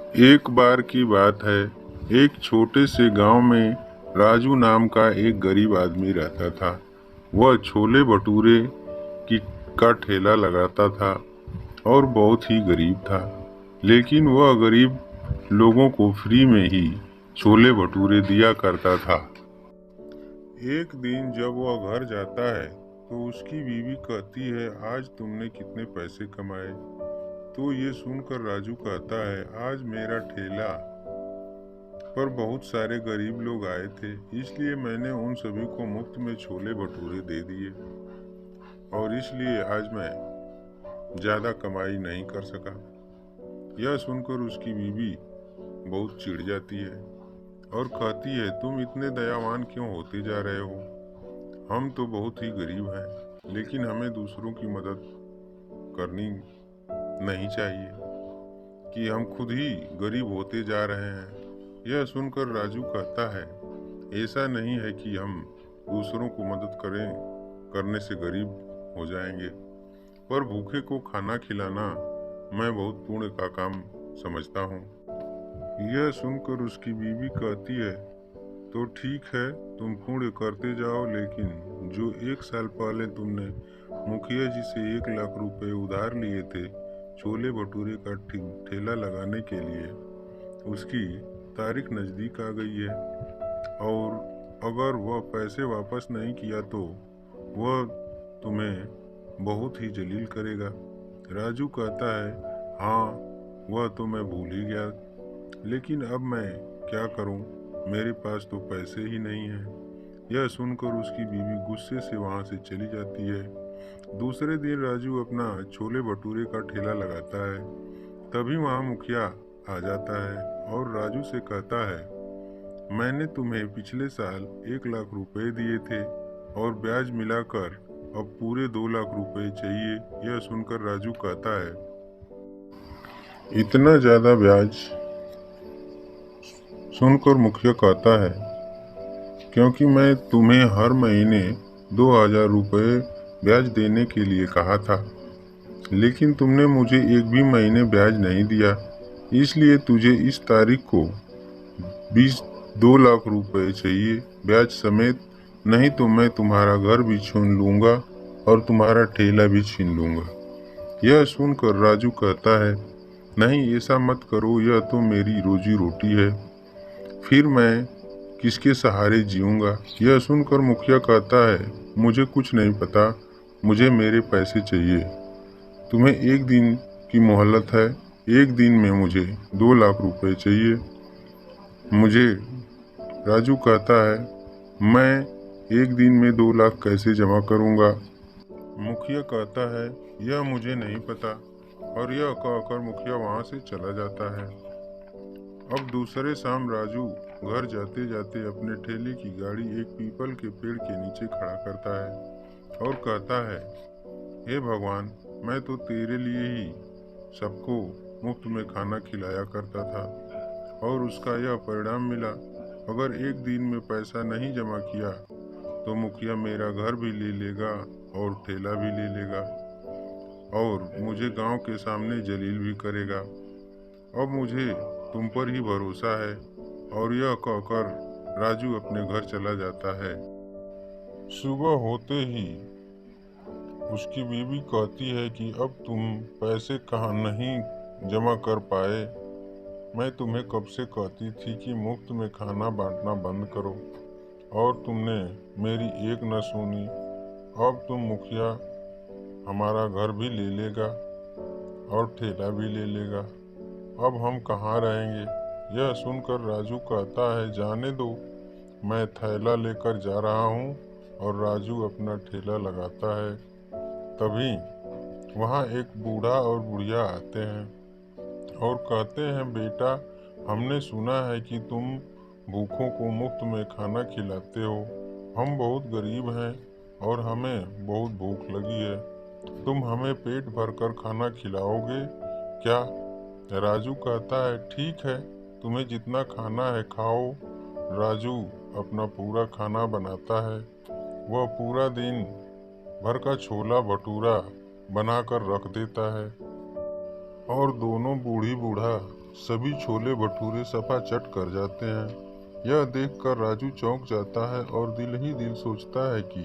एक बार की बात है, एक छोटे से गांव में राजू नाम का एक गरीब आदमी रहता था। वह छोले भटूरे की का ठेला लगाता था और बहुत ही गरीब था। लेकिन वह गरीब लोगों को फ्री में ही छोले भटूरे दिया करता था। एक दिन जब वह घर जाता है तो उसकी बीवी कहती है, आज तुमने कितने पैसे कमाए? तो ये सुनकर राजू कहता है, आज मेरा ठेला पर बहुत सारे गरीब लोग आए थे, इसलिए मैंने उन सभी को मुफ्त में छोले भटूरे दे दिए और इसलिए आज मैं ज़्यादा कमाई नहीं कर सका। यह सुनकर उसकी बीवी बहुत चिढ़ जाती है और कहती है, तुम इतने दयावान क्यों होते जा रहे हो? हम तो बहुत ही गरीब हैं, लेकिन हमें दूसरों की मदद करनी नहीं चाहिए कि हम खुद ही गरीब होते जा रहे हैं। यह सुनकर राजू कहता है, ऐसा नहीं है कि हम दूसरों को मदद करने से गरीब हो जाएंगे, पर भूखे को खाना खिलाना मैं बहुत पुण्य का काम समझता हूँ। यह सुनकर उसकी बीवी कहती है, तो ठीक है, तुम पुण्य करते जाओ, लेकिन जो 1 साल पहले तुमने मुखिया जी से 1 लाख रुपए उधार लिए थे छोले भटूरे का ठेला लगाने के लिए, उसकी तारीख नज़दीक आ गई है और अगर वह पैसे वापस नहीं किया तो वह तुम्हें बहुत ही जलील करेगा। राजू कहता है, हाँ वह तो मैं भूल ही गया, लेकिन अब मैं क्या करूं? मेरे पास तो पैसे ही नहीं हैं। यह सुनकर उसकी बीवी गुस्से से वहां से चली जाती है। दूसरे दिन राजू अपना छोले भटूरे का ठेला लगाता है। तभी वहां मुखिया आ जाता है और राजू से कहता है, मैंने तुम्हें पिछले साल 1 लाख रुपए दिए थे और ब्याज मिलाकर अब पूरे 2 लाख रुपए चाहिए। यह सुनकर राजू कहता है, इतना ज्यादा ब्याज? सुनकर मुखिया कहता है, क्योंकि मैं तुम्हें हर महीने 2,000 रुपये ब्याज देने के लिए कहा था, लेकिन तुमने मुझे एक भी महीने ब्याज नहीं दिया, इसलिए तुझे इस तारीख को 2 लाख रुपए चाहिए ब्याज समेत, नहीं तो मैं तुम्हारा घर भी छीन लूंगा और तुम्हारा ठेला भी छीन लूंगा। यह सुनकर राजू कहता है, नहीं ऐसा मत करो, यह तो मेरी रोजी रोटी है, फिर मैं किसके सहारे जीऊंगा? यह सुनकर मुखिया कहता है, मुझे कुछ नहीं पता, मुझे मेरे पैसे चाहिए। तुम्हें एक दिन की मोहलत है, एक दिन में मुझे 2 लाख रुपए चाहिए मुझे। राजू कहता है, मैं एक दिन में 2 लाख कैसे जमा करूंगा? मुखिया कहता है, यह मुझे नहीं पता, और यह कहकर मुखिया वहां से चला जाता है। अब दूसरे शाम राजू घर जाते जाते अपने ठेले की गाड़ी एक पीपल के पेड़ के नीचे खड़ा करता है और कहता है, हे भगवान, मैं तो तेरे लिए ही सबको मुफ्त में खाना खिलाया करता था और उसका यह परिणाम मिला। अगर एक दिन में पैसा नहीं जमा किया तो मुखिया मेरा घर भी ले लेगा और ठेला भी ले लेगा और मुझे गांव के सामने जलील भी करेगा। अब मुझे तुम पर ही भरोसा है। और यह कहकर राजू अपने घर चला जाता है। सुबह होते ही उसकी बीवी कहती है कि अब तुम पैसे कहाँ नहीं जमा कर पाए? मैं तुम्हें कब से कहती थी कि मुफ्त में खाना बांटना बंद करो, और तुमने मेरी एक न सुनी। अब तुम मुखिया हमारा घर भी ले लेगा और ठेला भी ले लेगा, अब हम कहाँ रहेंगे? यह सुनकर राजू कहता है, जाने दो, मैं थैला लेकर जा रहा हूँ। और राजू अपना ठेला लगाता है। तभी वहाँ एक बूढ़ा और बुढ़िया आते हैं और कहते हैं, बेटा, हमने सुना है कि तुम भूखों को मुफ्त में खाना खिलाते हो। हम बहुत गरीब हैं और हमें बहुत भूख लगी है, तुम हमें पेट भरकर खाना खिलाओगे क्या? राजू कहता है, ठीक है, तुम्हें जितना खाना है खाओ। राजू अपना पूरा खाना बनाता है। वह पूरा दिन भर का छोला भटूरा बनाकर रख देता है और दोनों बूढ़ी बूढ़ा सभी छोले भटूरे सफा चट कर जाते हैं। यह देखकर राजू चौंक जाता है और दिल ही दिल सोचता है कि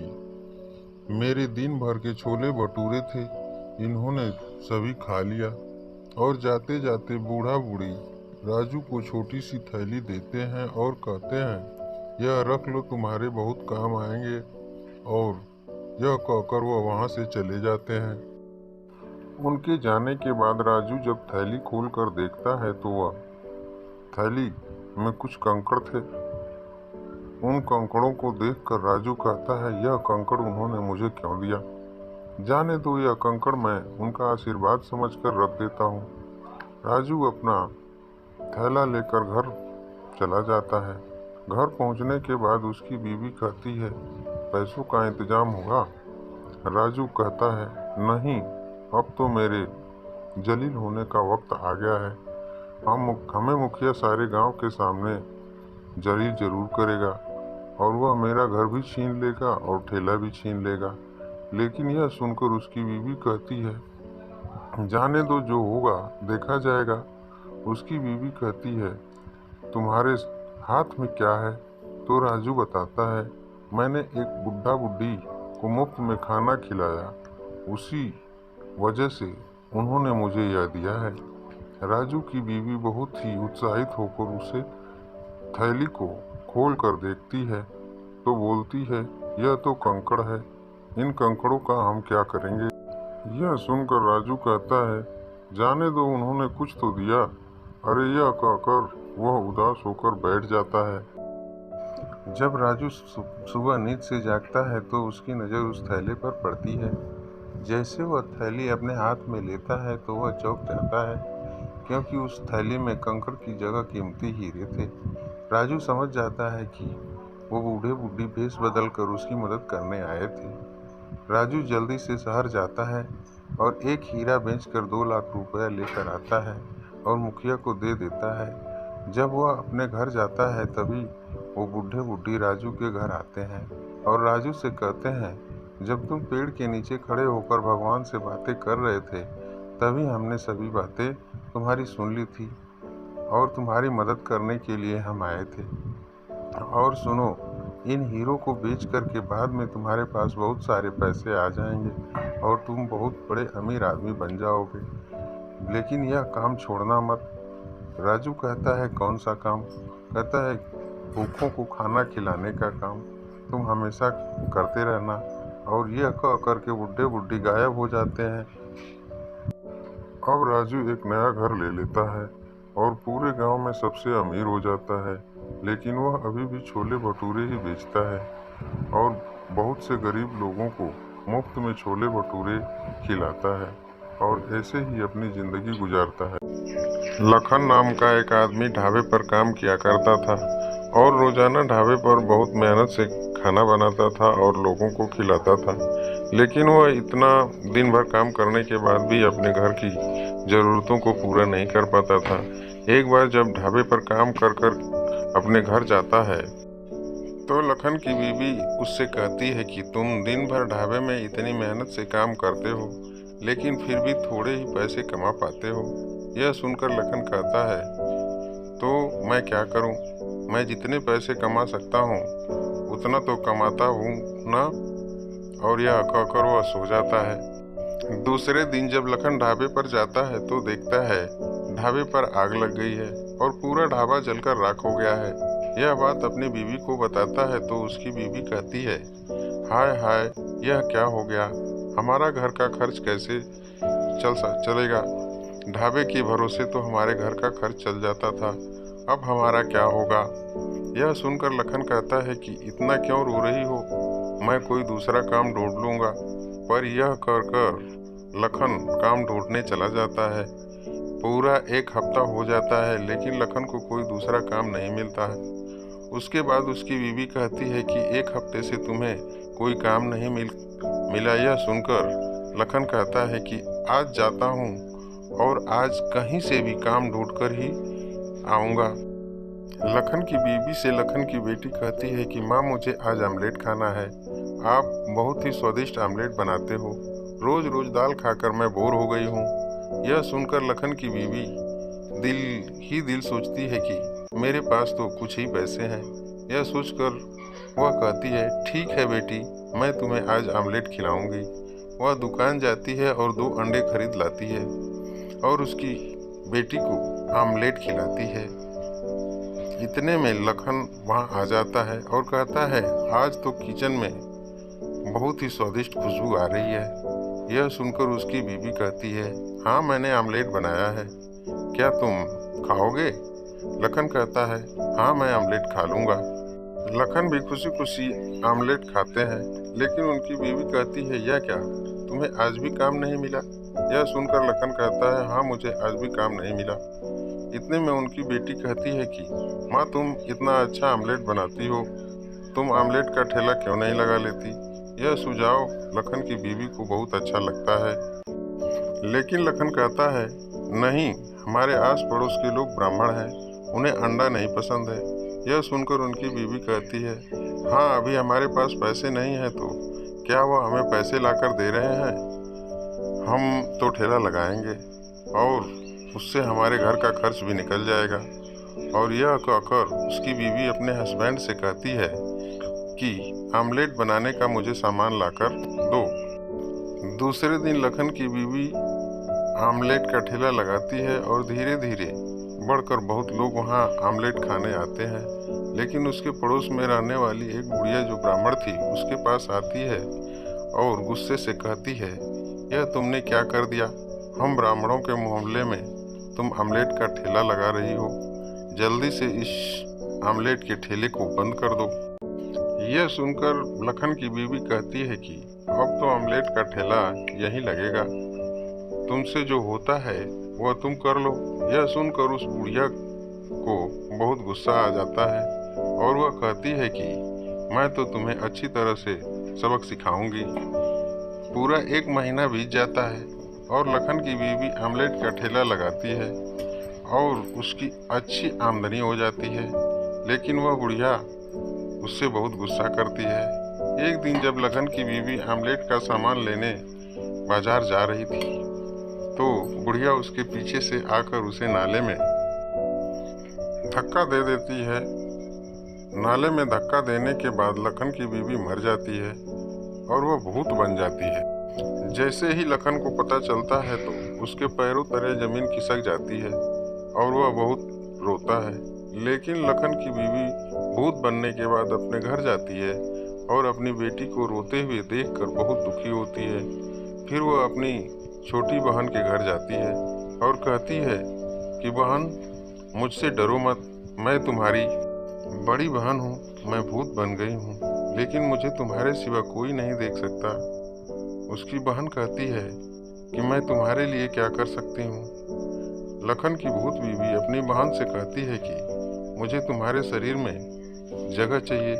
मेरे दिन भर के छोले भटूरे थे, इन्होंने सभी खा लिया। और जाते जाते बूढ़ा बूढ़ी राजू को छोटी सी थैली देते हैं और कहते हैं, यह रख लो, तुम्हारे बहुत काम आएंगे। और यह कहकर वह वहाँ से चले जाते हैं। उनके जाने के बाद राजू जब थैली खोल कर देखता है तो वह थैली में कुछ कंकड़ थे। उन कंकड़ों को देखकर राजू कहता है, यह कंकड़ उन्होंने मुझे क्यों दिया? जाने दो, यह कंकड़ मैं उनका आशीर्वाद समझकर रख देता हूँ। राजू अपना थैला लेकर घर चला जाता है। घर पहुँचने के बाद उसकी बीवी कहती है, पैसों का इंतजाम होगा? राजू कहता है, नहीं, अब तो मेरे जलील होने का वक्त आ गया है। हमें मुखिया सारे गांव के सामने जलील जरूर करेगा और वह मेरा घर भी छीन लेगा और ठेला भी छीन लेगा। लेकिन यह सुनकर उसकी बीवी कहती है, जाने दो, जो होगा देखा जाएगा। उसकी बीवी कहती है, तुम्हारे हाथ में क्या है? तो राजू बताता है, मैंने एक बुढ़ा बुढ़ी को मुफ्त में खाना खिलाया, उसी वजह से उन्होंने मुझे यह दिया है। राजू की बीवी बहुत ही उत्साहित होकर उसे थैली को खोल कर देखती है तो बोलती है, यह तो कंकड़ है, इन कंकड़ों का हम क्या करेंगे? यह सुनकर राजू कहता है, जाने दो, उन्होंने कुछ तो दिया। अरे, यह कहकर वह उदास होकर बैठ जाता है। जब राजू सुबह नींद से जागता है तो उसकी नज़र उस थैले पर पड़ती है। जैसे वह थैली अपने हाथ में लेता है तो वह चौंक जाता है, क्योंकि उस थैली में कंकड़ की जगह कीमती हीरे थे। राजू समझ जाता है कि वो बूढ़े बूढ़ी भेष बदल कर उसकी मदद करने आए थे। राजू जल्दी से शहर जाता है और एक हीरा बेचकर 2 लाख रुपया लेकर आता है और मुखिया को दे देता है। जब वह अपने घर जाता है तभी वो बूढ़े बूढ़ी राजू के घर आते हैं और राजू से कहते हैं, जब तुम पेड़ के नीचे खड़े होकर भगवान से बातें कर रहे थे तभी हमने सभी बातें तुम्हारी सुन ली थी और तुम्हारी मदद करने के लिए हम आए थे। और सुनो, इन हीरों को बेच कर के बाद में तुम्हारे पास बहुत सारे पैसे आ जाएंगे और तुम बहुत बड़े अमीर आदमी बन जाओगे, लेकिन यह काम छोड़ना मत। राजू कहता है, कौन सा काम? कहता है, भूखों को खाना खिलाने का काम तुम हमेशा करते रहना। और यह कह करके बुढ़े बुढ़ी गायब हो जाते हैं। अब राजू एक नया घर ले लेता है और पूरे गांव में सबसे अमीर हो जाता है, लेकिन वह अभी भी छोले भटूरे ही बेचता है और बहुत से गरीब लोगों को मुफ्त में छोले भटूरे खिलाता है और ऐसे ही अपनी जिंदगी गुजारता है। लखन नाम का एक आदमी ढाबे पर काम किया करता था और रोजाना ढाबे पर बहुत मेहनत से खाना बनाता था और लोगों को खिलाता था। लेकिन वह इतना दिन भर काम करने के बाद भी अपने घर की ज़रूरतों को पूरा नहीं कर पाता था। एक बार जब ढाबे पर काम कर कर अपने घर जाता है तो लखन की बीवी उससे कहती है कि तुम दिन भर ढाबे में इतनी मेहनत से काम करते हो लेकिन फिर भी थोड़े ही पैसे कमा पाते हो। यह सुनकर लखन कहता है, तो मैं क्या करूं? मैं जितने पैसे कमा सकता हूं उतना तो कमाता हूं ना। और यह कहकर वह सो जाता है। दूसरे दिन जब लखन ढाबे पर जाता है तो देखता है ढाबे पर आग लग गई है और पूरा ढाबा जलकर राख हो गया है। यह बात अपनी बीवी को बताता है तो उसकी बीवी कहती है, हाय हाय, यह क्या हो गया? हमारा घर का खर्च कैसे चलेगा? ढाबे के भरोसे तो हमारे घर का खर्च चल जाता था, अब हमारा क्या होगा? यह सुनकर लखन कहता है कि इतना क्यों रो रही हो, मैं कोई दूसरा काम ढूंढ लूंगा। पर यह कर लखन काम ढूंढने चला जाता है। पूरा 1 हफ्ता हो जाता है लेकिन लखन को कोई दूसरा काम नहीं मिलता है। उसके बाद उसकी बीवी कहती है कि 1 हफ्ते से तुम्हें कोई काम नहीं मिला। यह सुनकर लखन कहता है कि आज जाता हूँ और आज कहीं से भी काम ढूंढकर ही आऊँगा। लखन की बीवी से लखन की बेटी कहती है कि माँ, मुझे आज आमलेट खाना है। आप बहुत ही स्वादिष्ट आमलेट बनाते हो, रोज रोज दाल खाकर मैं बोर हो गई हूँ। यह सुनकर लखन की बीवी दिल ही दिल सोचती है कि मेरे पास तो कुछ ही पैसे हैं। यह सोचकर वह कहती है, ठीक है बेटी, मैं तुम्हें आज आमलेट खिलाऊंगी। वह दुकान जाती है और 2 अंडे खरीद लाती है और उसकी बेटी को आमलेट खिलाती है। इतने में लखन वहाँ आ जाता है और कहता है, आज तो किचन में बहुत ही स्वादिष्ट खुशबू आ रही है। यह सुनकर उसकी बीवी कहती है, हाँ मैंने आमलेट बनाया है, क्या तुम खाओगे? लखन कहता है, हाँ मैं आमलेट खा लूँगा। लखन भी खुशी खुशी आमलेट खाते हैं, लेकिन उनकी बीवी कहती है, यह क्या, तुम्हें आज भी काम नहीं मिला? यह सुनकर लखन कहता है, हाँ मुझे आज भी काम नहीं मिला। इतने में उनकी बेटी कहती है कि माँ तुम इतना अच्छा आमलेट बनाती हो, तुम आमलेट का ठेला क्यों नहीं लगा लेती? यह सुझाव लखन की बीवी को बहुत अच्छा लगता है, लेकिन लखन कहता है, नहीं, हमारे आस पड़ोस के लोग ब्राह्मण हैं, उन्हें अंडा नहीं पसंद है। यह सुनकर उनकी बीवी कहती है, हाँ अभी हमारे पास पैसे नहीं हैं, तो क्या वह हमें पैसे लाकर दे रहे हैं? हम तो ठेला लगाएंगे और उससे हमारे घर का खर्च भी निकल जाएगा। और यह कहकर उसकी बीवी अपने हस्बैंड से कहती है कि आमलेट बनाने का मुझे सामान लाकर दो। दूसरे दिन लखन की बीवी आमलेट का ठेला लगाती है और धीरे धीरे बढ़कर बहुत लोग वहाँ आमलेट खाने आते हैं। लेकिन उसके पड़ोस में रहने वाली एक बुढ़िया जो ब्राह्मण थी उसके पास आती है और गुस्से से कहती है, यह तुमने क्या कर दिया? हम ब्राह्मणों के मोहल्ले में तुम आमलेट का ठेला लगा रही हो, जल्दी से इस आमलेट के ठेले को बंद कर दो। यह सुनकर लखन की बीवी कहती है कि अब तो आमलेट का ठेला यहीं लगेगा, तुमसे जो होता है वह तुम कर लो। यह सुनकर उस बुढ़िया को बहुत गुस्सा आ जाता है और वह कहती है कि मैं तो तुम्हें अच्छी तरह से सबक सिखाऊंगी। पूरा 1 महीना बीत जाता है और लखन की बीवी आमलेट का ठेला लगाती है और उसकी अच्छी आमदनी हो जाती है, लेकिन वह बुढ़िया उससे बहुत गुस्सा करती है। एक दिन जब लखन की बीवी आमलेट का सामान लेने बाजार जा रही थी, तो बुढ़िया उसके पीछे से आकर उसे नाले में धक्का दे देती है। नाले में धक्का देने के बाद लखन की बीवी मर जाती है और वह भूत बन जाती है। जैसे ही लखन को पता चलता है तो उसके पैरों तले जमीन खिसक जाती है और वह बहुत रोता है। लेकिन लखन की बीवी भूत बनने के बाद अपने घर जाती है और अपनी बेटी को रोते हुए देखकर बहुत दुखी होती है। फिर वह अपनी छोटी बहन के घर जाती है और कहती है कि बहन, मुझसे डरो मत, मैं तुम्हारी बड़ी बहन हूँ, मैं भूत बन गई हूँ, लेकिन मुझे तुम्हारे सिवा कोई नहीं देख सकता। उसकी बहन कहती है कि मैं तुम्हारे लिए क्या कर सकती हूँ। लखन की भूत बीवी अपनी बहन से कहती है कि मुझे तुम्हारे शरीर में जगह चाहिए,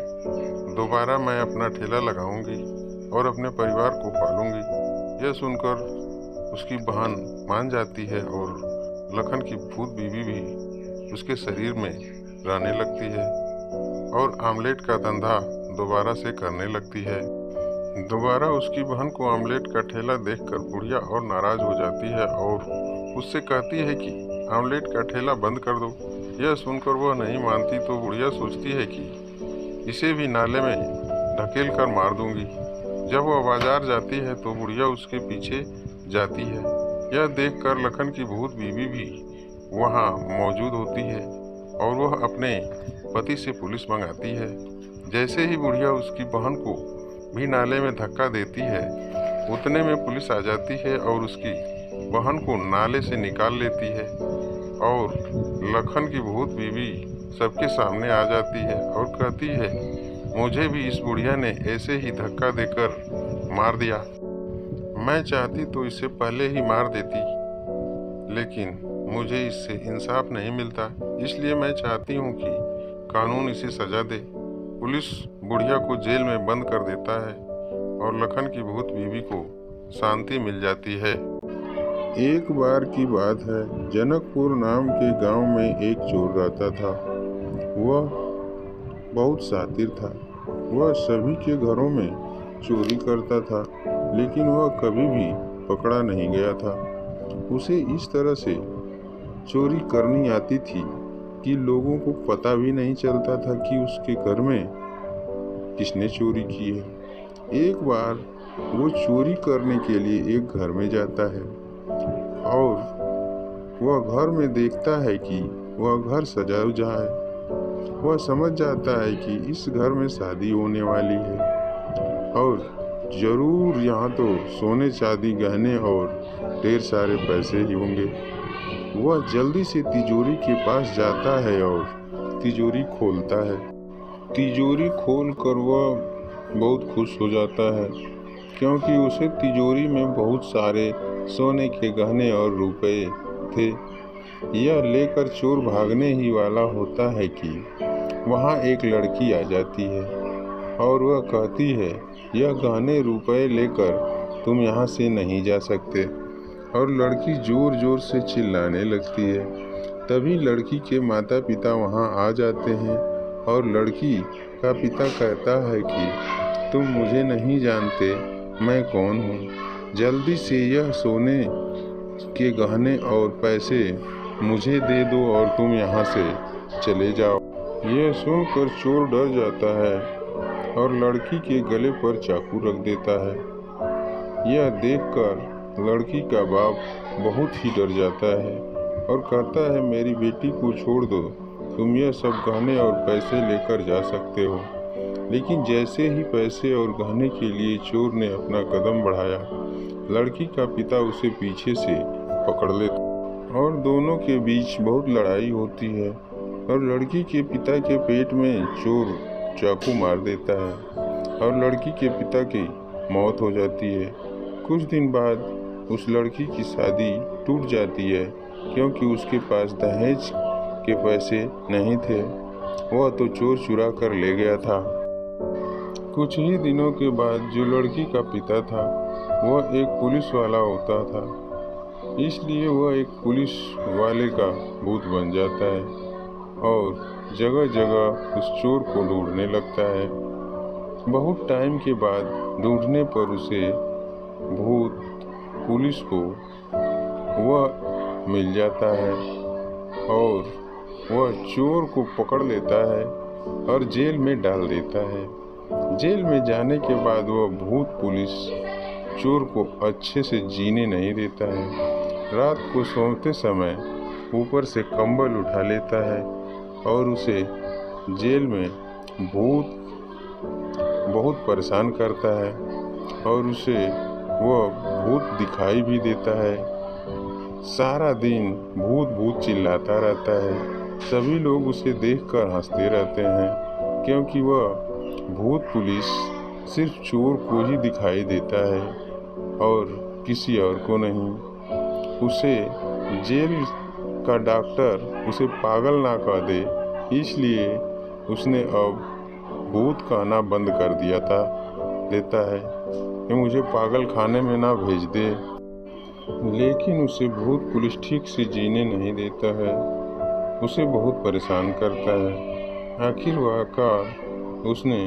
दोबारा मैं अपना ठेला लगाऊंगी और अपने परिवार को पालूंगी। यह सुनकर उसकी बहन मान जाती है और लखन की भूत बीवी भी उसके शरीर में रहने लगती है और आमलेट का धंधा दोबारा से करने लगती है। दोबारा उसकी बहन को आमलेट का ठेला देखकर बुढ़िया और नाराज हो जाती है और उससे कहती है कि आमलेट का ठेला बंद कर दो। यह सुनकर वह नहीं मानती तो बुढ़िया सोचती है कि इसे भी नाले में ढकेल कर मार दूंगी। जब वह बाजार जाती है तो बुढ़िया उसके पीछे जाती है। यह देखकर लखन की भूत बीवी भी वहाँ मौजूद होती है और वह अपने पति से पुलिस मंगाती है। जैसे ही बुढ़िया उसकी बहन को भी नाले में धक्का देती है, उतने में पुलिस आ जाती है और उसकी बहन को नाले से निकाल लेती है और लखन की भूत बीवी सबके सामने आ जाती है और कहती है, मुझे भी इस बुढ़िया ने ऐसे ही धक्का देकर मार दिया। मैं चाहती तो इसे पहले ही मार देती, लेकिन मुझे इससे इंसाफ नहीं मिलता, इसलिए मैं चाहती हूँ कि कानून इसे सजा दे। पुलिस बुढ़िया को जेल में बंद कर देता है और लखन की भूत बीवी को शांति मिल जाती है। एक बार की बात है, जनकपुर नाम के गांव में एक चोर रहता था। वह बहुत शातिर था। वह सभी के घरों में चोरी करता था, लेकिन वह कभी भी पकड़ा नहीं गया था। उसे इस तरह से चोरी करनी आती थी कि लोगों को पता भी नहीं चलता था कि उसके घर में किसने चोरी की है। एक बार वो चोरी करने के लिए एक घर में जाता है और वह घर में देखता है कि वह घर सजा हुआ है। वह समझ जाता है कि इस घर में शादी होने वाली है और जरूर यहाँ तो सोने चांदी गहने और ढेर सारे पैसे ही होंगे। वह जल्दी से तिजोरी के पास जाता है और तिजोरी खोलता है। तिजोरी खोल कर वह बहुत खुश हो जाता है क्योंकि उसे तिजोरी में बहुत सारे सोने के गहने और रुपए थे। यह लेकर चोर भागने ही वाला होता है कि वहाँ एक लड़की आ जाती है और वह कहती है, यह गहने रुपए लेकर तुम यहाँ से नहीं जा सकते। और लड़की जोर जोर से चिल्लाने लगती है। तभी लड़की के माता पिता वहाँ आ जाते हैं और लड़की का पिता कहता है कि तुम मुझे नहीं जानते, मैं कौन हूँ। जल्दी से यह सोने के गहने और पैसे मुझे दे दो और तुम यहाँ से चले जाओ। यह सुनकर चोर डर जाता है और लड़की के गले पर चाकू रख देता है। यह देखकर लड़की का बाप बहुत ही डर जाता है और कहता है, मेरी बेटी को छोड़ दो, तुम यह सब गहने और पैसे लेकर जा सकते हो। लेकिन जैसे ही पैसे और गहने के लिए चोर ने अपना कदम बढ़ाया, लड़की का पिता उसे पीछे से पकड़ लेता और दोनों के बीच बहुत लड़ाई होती है और लड़की के पिता के पेट में चोर चाकू मार देता है और लड़की के पिता की मौत हो जाती है। कुछ दिन बाद उस लड़की की शादी टूट जाती है क्योंकि उसके पास दहेज के पैसे नहीं थे। वह तो चोर चुरा कर ले गया था। कुछ ही दिनों के बाद जो लड़की का पिता था वह एक पुलिस वाला होता था, इसलिए वह एक पुलिस वाले का भूत बन जाता है और जगह जगह उस चोर को ढूंढने लगता है। बहुत टाइम के बाद ढूंढने पर उसे भूत पुलिस को वह मिल जाता है और वह चोर को पकड़ लेता है और जेल में डाल देता है। जेल में जाने के बाद वह भूत पुलिस चोर को अच्छे से जीने नहीं देता है। रात को सोते समय ऊपर से कंबल उठा लेता है और उसे जेल में भूत बहुत परेशान करता है और उसे वह भूत दिखाई भी देता है। सारा दिन भूत भूत चिल्लाता रहता है। सभी लोग उसे देखकर हंसते रहते हैं क्योंकि वह भूत पुलिस सिर्फ चोर को ही दिखाई देता है और किसी और को नहीं। उसे जेल का डॉक्टर उसे पागल ना कह दे, इसलिए उसने अब भूत कहना बंद कर देता है कि मुझे पागल खाने में ना भेज दे। लेकिन उसे भूत पुलिस ठीक से जीने नहीं देता है, उसे बहुत परेशान करता है। आखिरकार उसने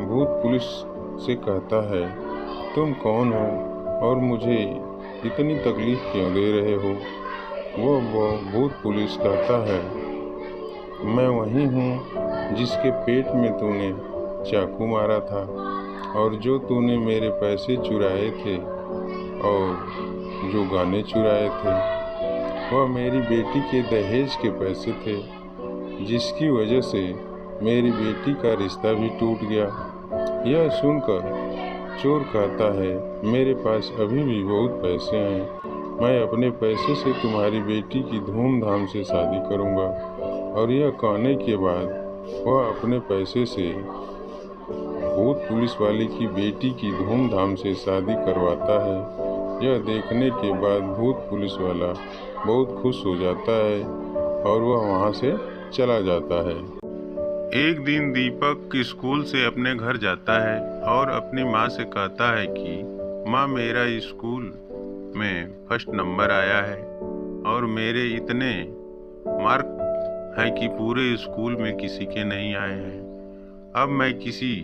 भूत पुलिस से कहता है, तुम कौन हो और मुझे इतनी तकलीफ क्यों दे रहे हो। वो भूत पुलिस कहता है, मैं वही हूँ जिसके पेट में तूने चाकू मारा था और जो तूने मेरे पैसे चुराए थे और जो गाने चुराए थे वह मेरी बेटी के दहेज के पैसे थे, जिसकी वजह से मेरी बेटी का रिश्ता भी टूट गया। यह सुनकर चोर कहता है, मेरे पास अभी भी बहुत पैसे हैं, मैं अपने पैसे से तुम्हारी बेटी की धूमधाम से शादी करूंगा। और यह कहने के बाद वह अपने पैसे से भूत पुलिस वाले की बेटी की धूमधाम से शादी करवाता है। यह देखने के बाद भूत पुलिस वाला बहुत खुश हो जाता है और वह वहाँ से चला जाता है। एक दिन दीपक स्कूल से अपने घर जाता है और अपनी माँ से कहता है कि माँ, मेरा स्कूल में फर्स्ट नंबर आया है और मेरे इतने मार्क है कि पूरे स्कूल में किसी के नहीं आए हैं। अब मैं किसी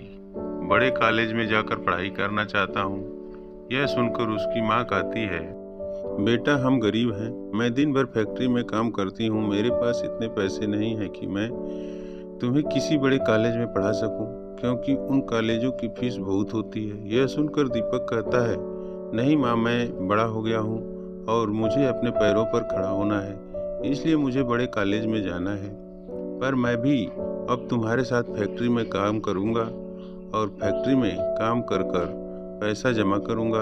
बड़े कॉलेज में जाकर पढ़ाई करना चाहता हूँ। यह सुनकर उसकी माँ कहती है, बेटा हम गरीब हैं, मैं दिन भर फैक्ट्री में काम करती हूँ, मेरे पास इतने पैसे नहीं हैं कि मैं तुम्हें किसी बड़े कॉलेज में पढ़ा सकूं, क्योंकि उन कॉलेजों की फीस बहुत होती है। यह सुनकर दीपक कहता है, नहीं माँ, मैं बड़ा हो गया हूँ और मुझे अपने पैरों पर खड़ा होना है, इसलिए मुझे बड़े कॉलेज में जाना है। पर मैं भी अब तुम्हारे साथ फैक्ट्री में काम करूँगा और फैक्ट्री में काम कर कर पैसा जमा करूँगा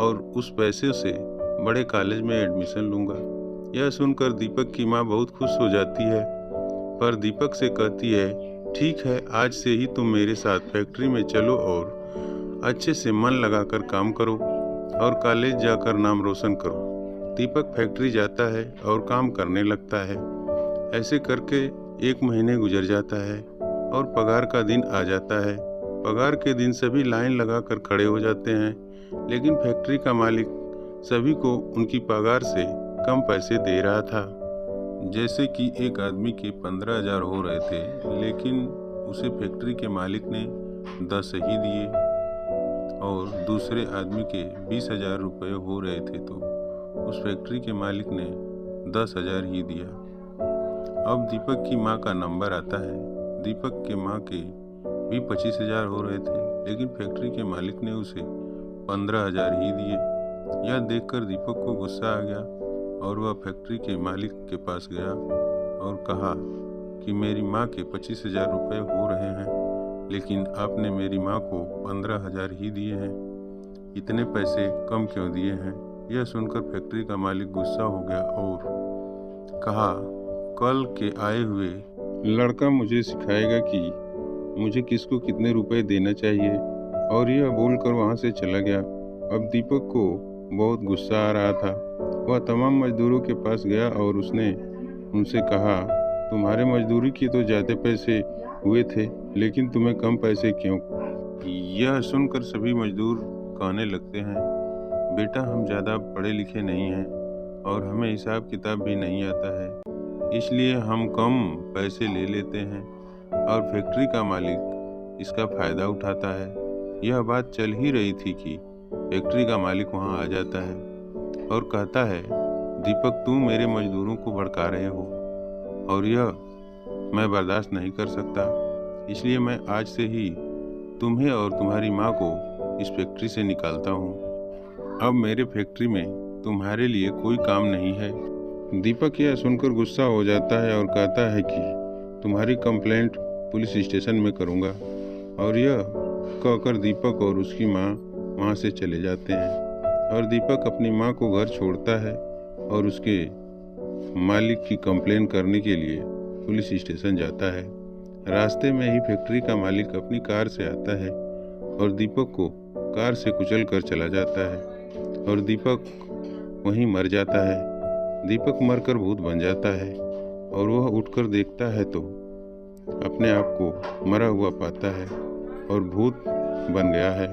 और उस पैसे से बड़े कॉलेज में एडमिशन लूँगा। यह सुनकर दीपक की माँ बहुत खुश हो जाती है, पर दीपक से कहती है, ठीक है, आज से ही तुम मेरे साथ फैक्ट्री में चलो और अच्छे से मन लगाकर काम करो और कॉलेज जाकर नाम रोशन करो। दीपक फैक्ट्री जाता है और काम करने लगता है। ऐसे करके 1 महीने गुजर जाता है और पगार का दिन आ जाता है। पगार के दिन सभी लाइन लगाकर खड़े हो जाते हैं, लेकिन फैक्ट्री का मालिक सभी को उनकी पगार से कम पैसे दे रहा था। जैसे कि एक आदमी के 15,000 हो रहे थे, लेकिन उसे फैक्ट्री के मालिक ने 10 ही दिए और दूसरे आदमी के 20,000 रुपये हो रहे थे, तो उस फैक्ट्री के मालिक ने 10,000 ही दिया। अब दीपक की माँ का नंबर आता है। दीपक के माँ के भी 25,000 हो रहे थे, लेकिन फैक्ट्री के मालिक ने उसे 15,000 ही दिए। यह देखकर दीपक को गुस्सा आ गया और वह फैक्ट्री के मालिक के पास गया और कहा कि मेरी माँ के 25,000 रुपये हो रहे हैं, लेकिन आपने मेरी माँ को 15,000 ही दिए हैं, इतने पैसे कम क्यों दिए हैं। यह सुनकर फैक्ट्री का मालिक गुस्सा हो गया और कहा, कल के आए हुए लड़का मुझे सिखाएगा कि मुझे किसको कितने रुपए देना चाहिए, और यह बोलकर वहाँ से चला गया। अब दीपक को बहुत गुस्सा आ रहा था। वह तमाम मजदूरों के पास गया और उसने उनसे कहा, तुम्हारे मजदूरी के तो ज़्यादा पैसे हुए थे, लेकिन तुम्हें कम पैसे क्यों। यह सुनकर सभी मजदूर कहने लगते हैं, बेटा हम ज़्यादा पढ़े लिखे नहीं हैं और हमें हिसाब किताब भी नहीं आता है, इसलिए हम कम पैसे ले लेते हैं और फैक्ट्री का मालिक इसका फ़ायदा उठाता है। यह बात चल ही रही थी कि फैक्ट्री का मालिक वहाँ आ जाता है और कहता है, दीपक तुम मेरे मजदूरों को भड़का रहे हो और यह मैं बर्दाश्त नहीं कर सकता, इसलिए मैं आज से ही तुम्हें और तुम्हारी माँ को इस फैक्ट्री से निकालता हूँ। अब मेरे फैक्ट्री में तुम्हारे लिए कोई काम नहीं है। दीपक यह सुनकर गुस्सा हो जाता है और कहता है कि तुम्हारी कंप्लेंट पुलिस स्टेशन में करूँगा, और यह कहकर दीपक और उसकी माँ वहाँ से चले जाते हैं और दीपक अपनी माँ को घर छोड़ता है और उसके मालिक की कंप्लेन करने के लिए पुलिस स्टेशन जाता है। रास्ते में ही फैक्ट्री का मालिक अपनी कार से आता है और दीपक को कार से कुचल कर चला जाता है और दीपक वहीं मर जाता है। दीपक मरकर भूत बन जाता है और वह उठकर देखता है तो अपने आप को मरा हुआ पाता है और भूत बन गया है।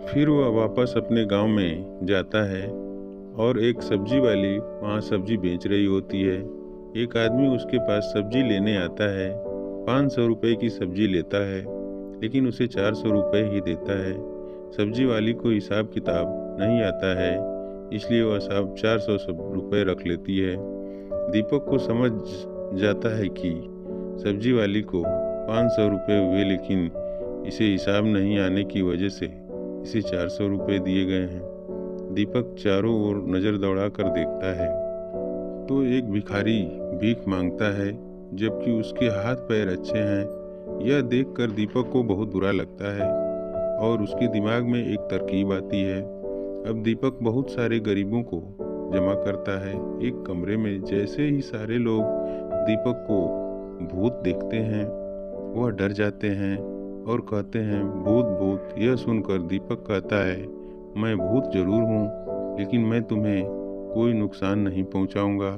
फिर वह वापस अपने गांव में जाता है और एक सब्जी वाली वहाँ सब्जी बेच रही होती है। एक आदमी उसके पास सब्जी लेने आता है। 500 रुपये की सब्जी लेता है, लेकिन उसे 400 रुपये ही देता है। सब्जी वाली को हिसाब किताब नहीं आता है, इसलिए वह सब 400 रुपये रख लेती है। दीपक को समझ जाता है कि सब्जी वाली को 500 रुपये हुए, लेकिन इसे हिसाब नहीं आने की वजह से इसे 400 रुपये दिए गए हैं। दीपक चारों ओर नज़र दौड़ा कर देखता है तो एक भिखारी भीख मांगता है, जबकि उसके हाथ पैर अच्छे हैं। यह देखकर दीपक को बहुत बुरा लगता है और उसके दिमाग में एक तरकीब आती है। अब दीपक बहुत सारे गरीबों को जमा करता है एक कमरे में। जैसे ही सारे लोग दीपक को भूत देखते हैं, वह डर जाते हैं और कहते हैं, भूत भूत। यह सुनकर दीपक कहता है, मैं भूत जरूर हूँ, लेकिन मैं तुम्हें कोई नुकसान नहीं पहुँचाऊँगा।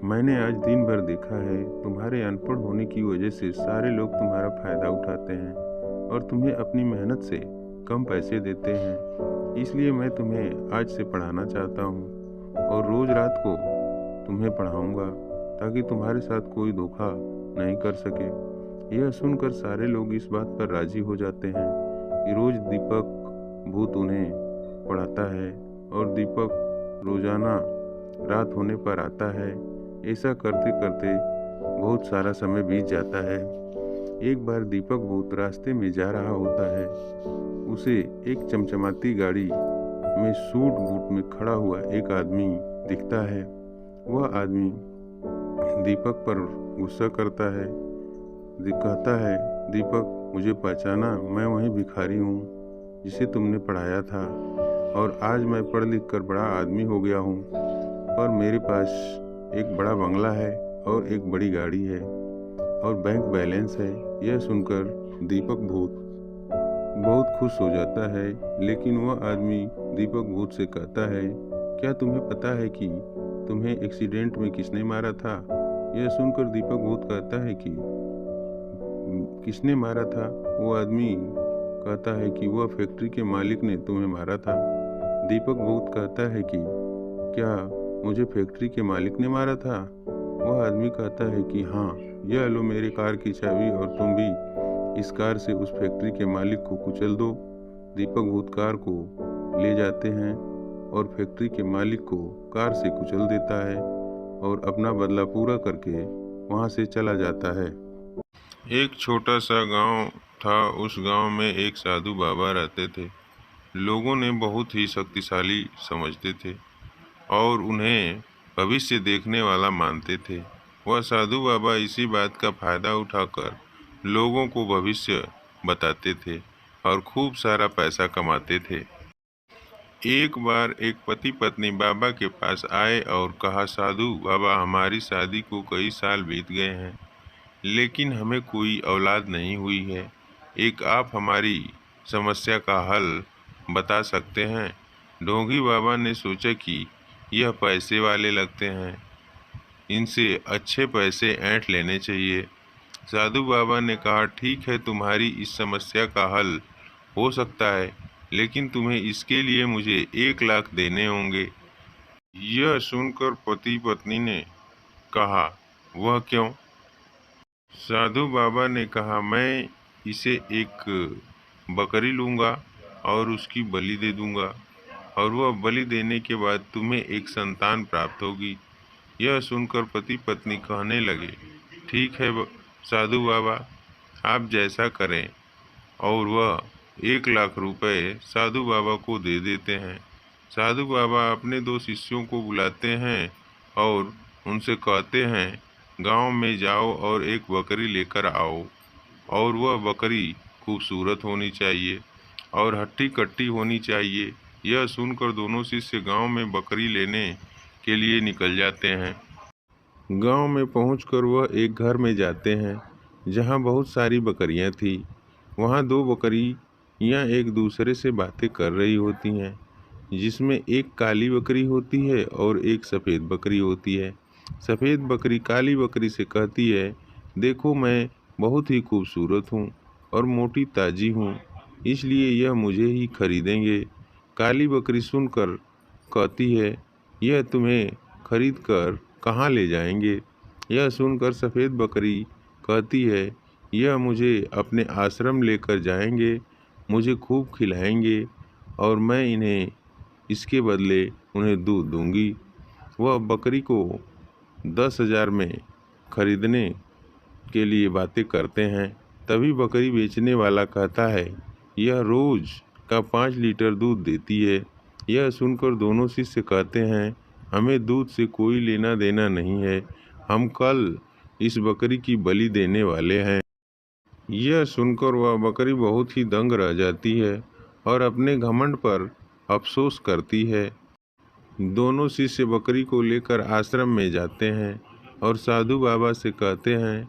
मैंने आज दिन भर देखा है, तुम्हारे अनपढ़ होने की वजह से सारे लोग तुम्हारा फ़ायदा उठाते हैं और तुम्हें अपनी मेहनत से कम पैसे देते हैं। इसलिए मैं तुम्हें आज से पढ़ाना चाहता हूँ और रोज़ रात को तुम्हें पढ़ाऊँगा, ताकि तुम्हारे साथ कोई धोखा नहीं कर सके। यह सुनकर सारे लोग इस बात पर राज़ी हो जाते हैं कि रोज़ दीपक भूत उन्हें पढ़ाता है और दीपक रोजाना रात होने पर आता है। ऐसा करते करते बहुत सारा समय बीत जाता है। एक बार दीपक बहुत रास्ते में जा रहा होता है। उसे एक चमचमाती गाड़ी में सूट बूट में खड़ा हुआ एक आदमी दिखता है। वह आदमी दीपक पर गुस्सा करता है। कहता है, दीपक, मुझे पहचाना? मैं वही भिखारी हूँ जिसे तुमने पढ़ाया था, और आज मैं पढ़ लिख कर बड़ा आदमी हो गया हूँ, पर मेरे पास एक बड़ा बंगला है और एक बड़ी गाड़ी है और बैंक बैलेंस है। यह सुनकर दीपक बहुत खुश हो जाता है। लेकिन वह आदमी दीपक भूत से कहता है, क्या तुम्हें पता है कि तुम्हें एक्सीडेंट में किसने मारा था? यह सुनकर दीपक भूत कहता है कि किसने मारा था? वो आदमी कहता है कि वह फैक्ट्री के मालिक ने तुम्हें मारा था। दीपक भूत कहता है कि क्या मुझे फैक्ट्री के मालिक ने मारा था? वह आदमी कहता है कि हाँ, यह लो मेरी कार की चाबी, और तुम भी इस कार से उस फैक्ट्री के मालिक को कुचल दो। दीपक भूत कार को ले जाते हैं और फैक्ट्री के मालिक को कार से कुचल देता है और अपना बदला पूरा करके वहाँ से चला जाता है। एक छोटा सा गांव था। उस गांव में एक साधु बाबा रहते थे। लोगों ने बहुत ही शक्तिशाली समझते थे और उन्हें भविष्य देखने वाला मानते थे। वह साधु बाबा इसी बात का फायदा उठाकर लोगों को भविष्य बताते थे और खूब सारा पैसा कमाते थे। एक बार एक पति पत्नी बाबा के पास आए और कहा, साधु बाबा, हमारी शादी को कई साल बीत गए हैं, लेकिन हमें कोई औलाद नहीं हुई है। एक आप हमारी समस्या का हल बता सकते हैं? ढोंगी बाबा ने सोचा कि यह पैसे वाले लगते हैं, इनसे अच्छे पैसे ऐंठ लेने चाहिए। साधु बाबा ने कहा, ठीक है, तुम्हारी इस समस्या का हल हो सकता है, लेकिन तुम्हें इसके लिए मुझे 1 लाख देने होंगे। यह सुनकर पति पत्नी ने कहा, वह क्यों? साधु बाबा ने कहा, मैं इसे एक बकरी लूँगा और उसकी बलि दे दूँगा, और वह बलि देने के बाद तुम्हें एक संतान प्राप्त होगी। यह सुनकर पति पत्नी कहने लगे, ठीक है साधु बाबा, आप जैसा करें। और वह 1 लाख रुपए साधु बाबा को दे देते हैं। साधु बाबा अपने 2 शिष्यों को बुलाते हैं और उनसे कहते हैं, गांव में जाओ और एक बकरी लेकर आओ, और वह बकरी खूबसूरत होनी चाहिए और हट्टी कट्टी होनी चाहिए। यह सुनकर दोनों शिष्य गांव में बकरी लेने के लिए निकल जाते हैं। गांव में पहुंचकर वह एक घर में जाते हैं जहां बहुत सारी बकरियां थी। वहां 2 बकरियां एक दूसरे से बातें कर रही होती हैं, जिसमें एक काली बकरी होती है और एक सफ़ेद बकरी होती है। सफ़ेद बकरी काली बकरी से कहती है, देखो, मैं बहुत ही खूबसूरत हूँ और मोटी ताजी हूँ, इसलिए यह मुझे ही खरीदेंगे। काली बकरी सुनकर कहती है, यह तुम्हें खरीद कर कहाँ ले जाएंगे? यह सुनकर सफ़ेद बकरी कहती है, यह मुझे अपने आश्रम लेकर जाएंगे, मुझे खूब खिलाएंगे और मैं इन्हें इसके बदले उन्हें दूध दूंगी। वह बकरी को 10,000 में खरीदने के लिए बातें करते हैं। तभी बकरी बेचने वाला कहता है, यह रोज़ का 5 लीटर दूध देती है। यह सुनकर दोनों शिष्य कहते हैं, हमें दूध से कोई लेना देना नहीं है, हम कल इस बकरी की बलि देने वाले हैं। यह सुनकर वह बकरी बहुत ही दंग रह जाती है और अपने घमंड पर अफसोस करती है। दोनों शिष्य बकरी को लेकर आश्रम में जाते हैं और साधु बाबा से कहते हैं,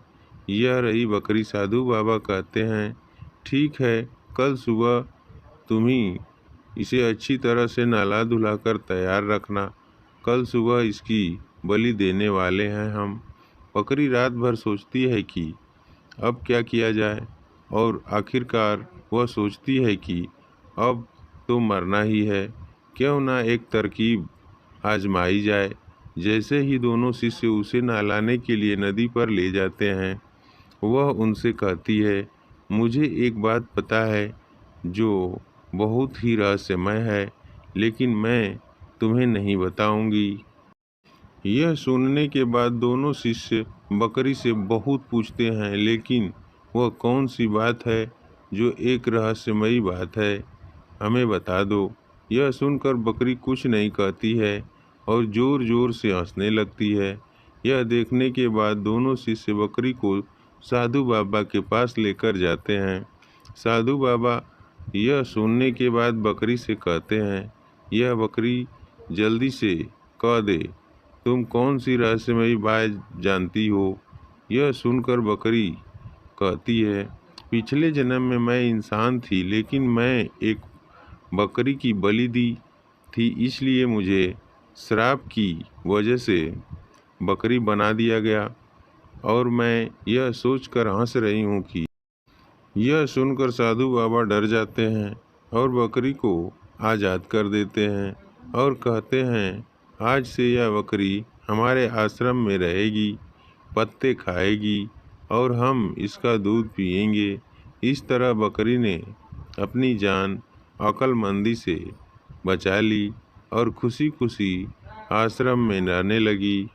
यह रही बकरी। साधु बाबा कहते हैं, ठीक है, कल सुबह तुम ही इसे अच्छी तरह से नहला धुला कर तैयार रखना, कल सुबह इसकी बलि देने वाले हैं हम। बकरी रात भर सोचती है कि अब क्या किया जाए, और आखिरकार वह सोचती है कि अब तो मरना ही है, क्यों ना एक तरकीब आजमाई जाए। जैसे ही दोनों शिष्य उसे नहलाने के लिए नदी पर ले जाते हैं, वह उनसे कहती है, मुझे एक बात पता है जो बहुत ही रहस्यमय है, लेकिन मैं तुम्हें नहीं बताऊंगी। यह सुनने के बाद दोनों शिष्य बकरी से बहुत पूछते हैं, लेकिन वह कौन सी बात है जो एक रहस्यमयी बात है, हमें बता दो। यह सुनकर बकरी कुछ नहीं कहती है और ज़ोर ज़ोर से हंसने लगती है। यह देखने के बाद दोनों शिष्य बकरी को साधु बाबा के पास लेकर जाते हैं। साधु बाबा यह सुनने के बाद बकरी से कहते हैं, यह बकरी जल्दी से कह दे, तुम कौन सी रहस्यमयी बात जानती हो। यह सुनकर बकरी कहती है, पिछले जन्म में मैं इंसान थी, लेकिन मैं एक बकरी की बलि दी थी, इसलिए मुझे श्राप की वजह से बकरी बना दिया गया और मैं यह सोचकर हंस रही हूँ कि। यह सुनकर साधु बाबा डर जाते हैं और बकरी को आज़ाद कर देते हैं और कहते हैं, आज से यह बकरी हमारे आश्रम में रहेगी, पत्ते खाएगी और हम इसका दूध पिएंगे। इस तरह बकरी ने अपनी जान अक्लमंदी से बचा ली और खुशी खुशी आश्रम में रहने लगी।